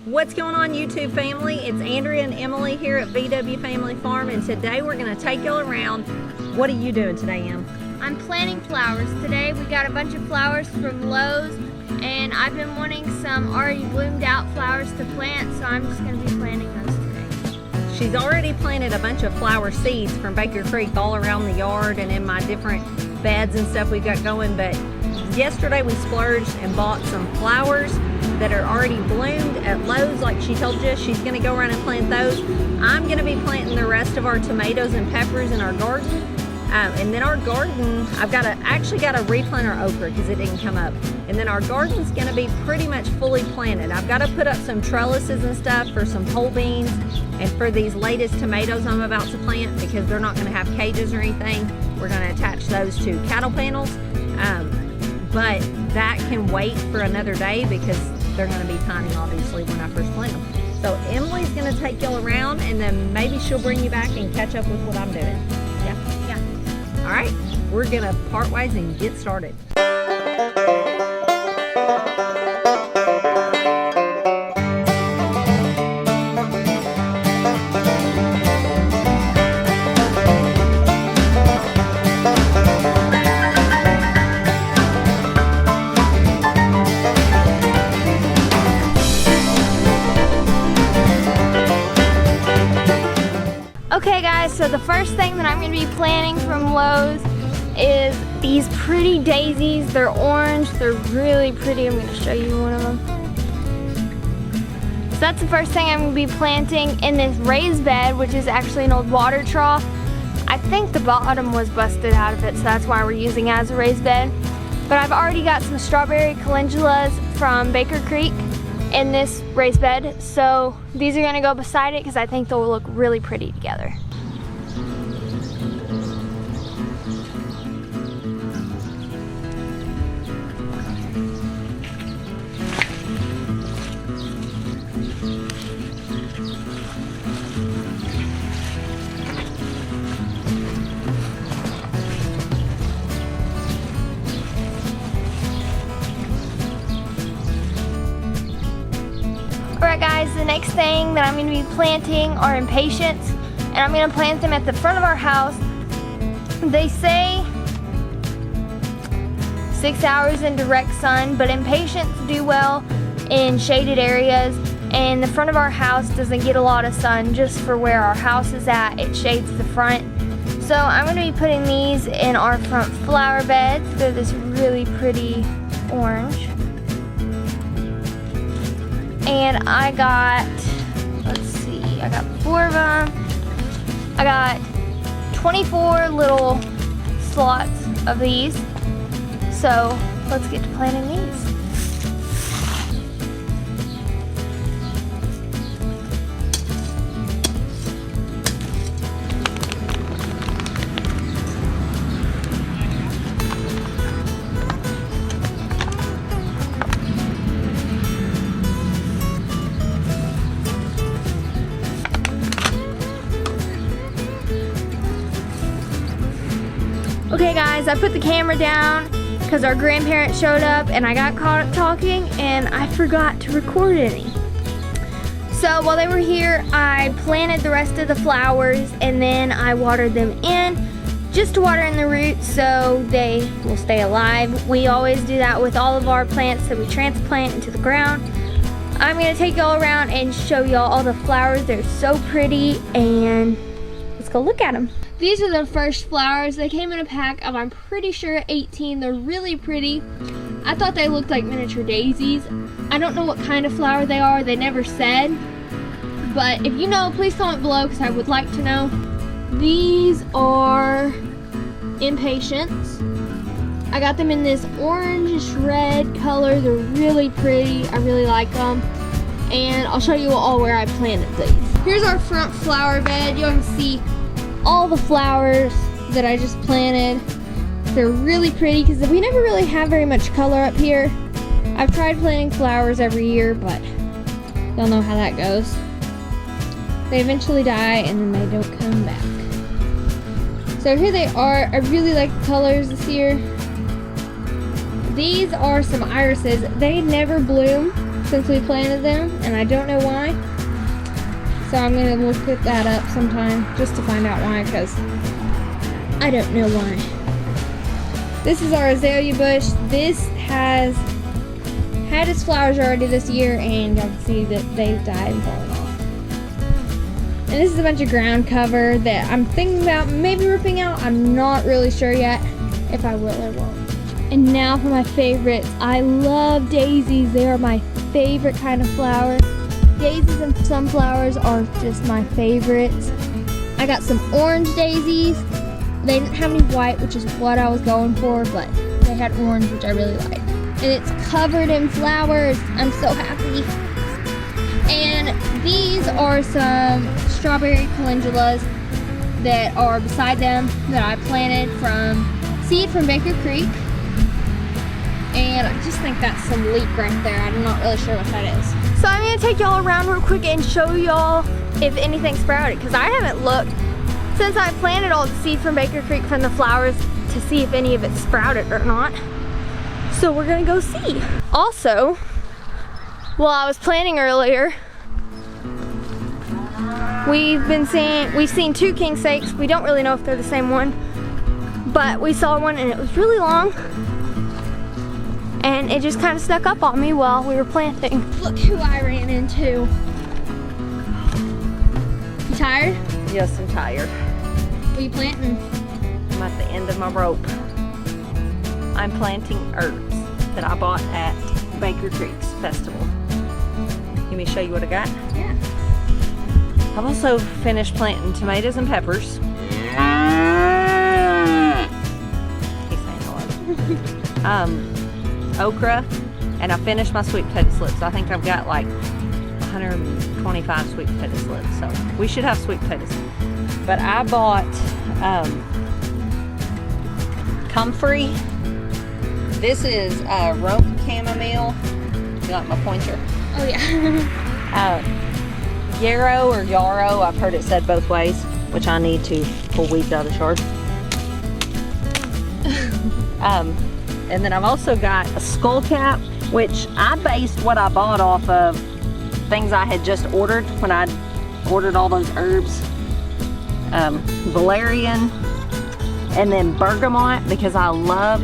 What's going on, YouTube family? It's Andrea and Emily here at VW Family Farm, and today we're going to take y'all around. What are you doing today, Em? I'm planting flowers. Today we got a bunch of flowers from Lowe's, and I've been wanting some already bloomed out flowers to plant, so I'm just going to be planting those today. She's already planted a bunch of flower seeds from Baker Creek all around the yard and in my different beds and stuff we've got going, but yesterday we splurged and bought some flowers that are already bloomed at Lowe's, like she told you. She's going to go around and plant those. I'm going to be planting the rest of our tomatoes and peppers in our garden. And then our garden, I've actually got to replant our okra because it didn't come up. And then our garden's going to be pretty much fully planted. I've got to put up some trellises and stuff for some pole beans and for these latest tomatoes I'm about to plant, because they're not going to have cages or anything. We're going to attach those to cattle panels. But that can wait for another day because they're going to be tiny, obviously, when I first plant them. So Emily's going to take y'all around, and then maybe she'll bring you back and catch up with what I'm doing. Yeah? Yeah. All right, we're going to part ways and get started. Okay guys, so the first thing that I'm going to be planting from Lowe's is these pretty daisies. They're orange, they're really pretty. I'm going to show you one of them. So that's the first thing I'm going to be planting in this raised bed, which is actually an old water trough. I think the bottom was busted out of it, so that's why we're using it as a raised bed. But I've already got some strawberry calendulas from Baker Creek in this raised bed, so these are going to go beside it because I think they'll look really pretty together. Alright guys, the next thing that I'm going to be planting are Impatience, and I'm going to plant them at the front of our house. They say 6 hours in direct sun, but Impatience do well in shaded areas, and the front of our house doesn't get a lot of sun. Just for where our house is at, it shades the front. So I'm going to be putting these in our front flower beds. They're this really pretty orange. And I got, let's see, I got 4 of them. I got 24 little slots of these. So let's get to planting these. Okay guys, I put the camera down because our grandparents showed up and I got caught up talking and I forgot to record any. So while they were here, I planted the rest of the flowers and then I watered them in, just to water in the roots so they will stay alive. We always do that with all of our plants that we transplant into the ground. I'm going to take y'all around and show y'all all the flowers. They're so pretty, and let's go look at them. These are the first flowers. They came in a pack of, I'm pretty sure, 18. They're really pretty. I thought they looked like miniature daisies. I don't know what kind of flower they are. They never said. But if you know, please comment below because I would like to know. These are Impatience. I got them in this orangish red color. They're really pretty. I really like them. And I'll show you all where I planted these. Here's our front flower bed. You can see all the flowers that I just planted. They're really pretty because we never really have very much color up here. I've tried planting flowers every year, but y'all know how that goes. They eventually die and then they don't come back. So here they are. I really like the colors this year. These are some irises. They never bloom, since we planted them, and I don't know why. So I'm gonna look that up sometime just to find out why, because I don't know why. This is our azalea bush. This has had its flowers already this year, and y'all can see that they've died and fallen off. And this is a bunch of ground cover that I'm thinking about maybe ripping out. I'm not really sure yet if I will or won't. And now for my favorites. I love daisies. They are my favorite kind of flower. Daisies and sunflowers are just my favorites. I got some orange daisies. They didn't have any white, which is what I was going for, but they had orange, which I really like. And it's covered in flowers. I'm so happy. And these are some strawberry calendulas that are beside them that I planted from seed from Baker Creek. And I just think that's some leek right there. I'm not really sure what that is. So I'm gonna take y'all around real quick and show y'all if anything sprouted, because I haven't looked since I planted all the seed from Baker Creek from the flowers to see if any of it sprouted or not. So we're gonna go see. Also, while I was planting earlier, we've seen two king snakes. We don't really know if they're the same one, but we saw one and it was really long. And it just kind of snuck up on me while we were planting. Look who I ran into. You tired? Yes, I'm tired. What are you planting? I'm at the end of my rope. I'm planting herbs that I bought at Baker Creek's festival. Let me show you what I got. Yeah. I've also finished planting tomatoes and peppers. He's saying hello. Okra, and I finished my sweet potato slips. I think I've got like 125 sweet potato slips, so we should have sweet potatoes. But I bought comfrey. This is rope chamomile. You like my pointer? Oh yeah. Yarrow or yarrow, I've heard it said both ways, which I need to pull weeds out of the yard. And then I've also got a skull cap, which I based what I bought off of things I had just ordered when I ordered all those herbs. Valerian and then bergamot, because I love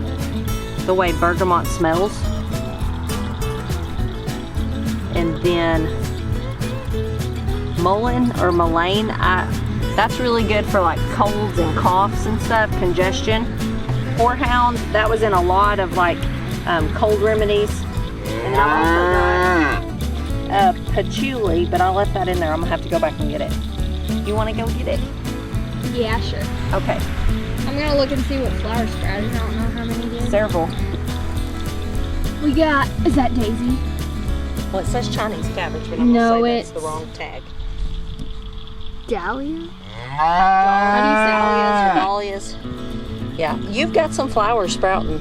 the way bergamot smells. And then mullein or mullein, that's really good for like colds and coughs and stuff, congestion. Horehound, that was in a lot of like cold remedies. And then I also got patchouli, but I left that in there. I'm gonna have to go back and get it. You wanna go get it? Yeah, sure. Okay. I'm gonna look and see what flowers sprouted. I don't know how many did. Several. We got, is that daisy? Well, it says Chinese cabbage, but I'm No, gonna say it's that's the wrong tag. Dahlia? How do you say dahlias or dahlias? Yeah, you've got some flowers sprouting.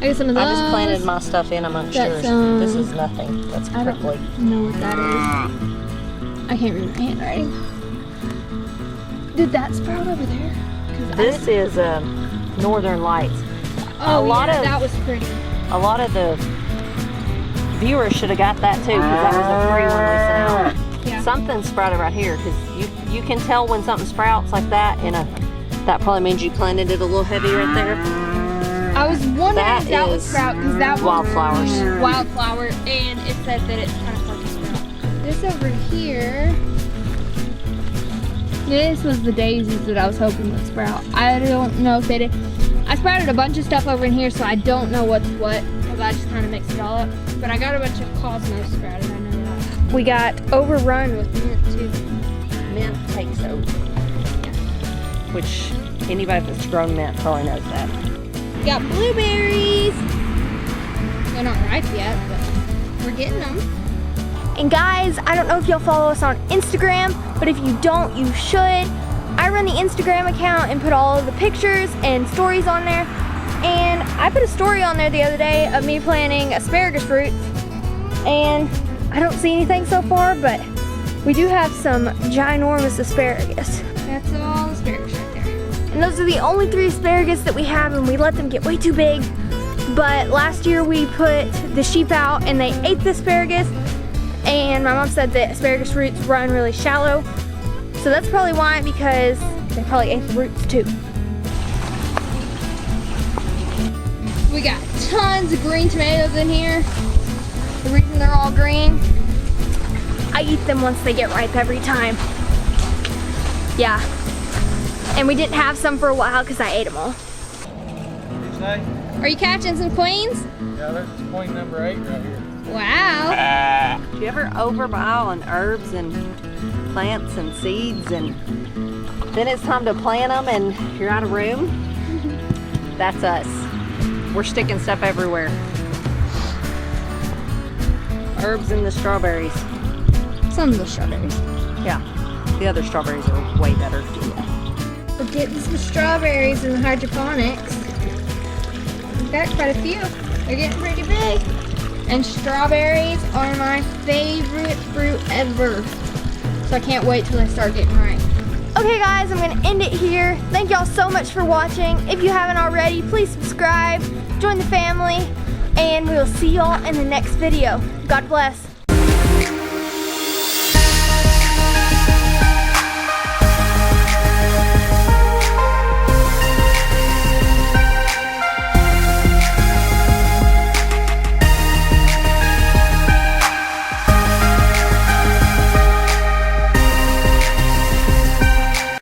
I got some of those. I just planted my stuff in amongst yours. This is nothing. That's prickly. I don't know what that is. I can't read my handwriting. Did that sprout over there? This is Northern Lights. Oh, that was pretty. A lot of the viewers should have got that too, because that was a free one we sent out. Yeah. Something sprouted right here, because you can tell when something sprouts like that, that probably means you planted it a little heavy right there. I was wondering if that would sprout, because that was wildflowers. Wildflower, and it said that it's kind of hard to sprout. This over here, this was the daisies that I was hoping would sprout. I don't know if they did. I sprouted a bunch of stuff over in here, so I don't know what's what, because I just kind of mixed it all up. But I got a bunch of cosmos sprouted, I know that. We got overrun with mint too. Mint takes over. Which anybody that's grown mint probably knows that. Got blueberries. They're not ripe yet, but we're getting them. And guys, I don't know if y'all follow us on Instagram, but if you don't, you should. I run the Instagram account and put all of the pictures and stories on there. And I put a story on there the other day of me planting asparagus roots. And I don't see anything so far, but we do have some ginormous asparagus. That's all asparagus right there. And those are the only 3 asparagus that we have, and we let them get way too big. But last year we put the sheep out and they ate the asparagus, And my mom said that asparagus roots run really shallow. So that's probably why, because they probably ate the roots too. We got tons of green tomatoes in here. The reason they're all green, I eat them once they get ripe every time. Yeah. And we didn't have some for a while because I ate them all. Are you catching some queens? Yeah, there's queen number 8 right here. Wow. Do you ever overbuy on herbs and plants and seeds, and then it's time to plant them and you're out of room? That's us. We're sticking stuff everywhere. Herbs and the strawberries. Some of the strawberries. Yeah, the other strawberries are way better. We're getting some strawberries in the hydroponics. We've got quite a few. They're getting pretty big. And strawberries are my favorite fruit ever. So I can't wait till they start getting ripe. Okay guys, I'm gonna end it here. Thank y'all so much for watching. If you haven't already, please subscribe, join the family, and we will see y'all in the next video. God bless.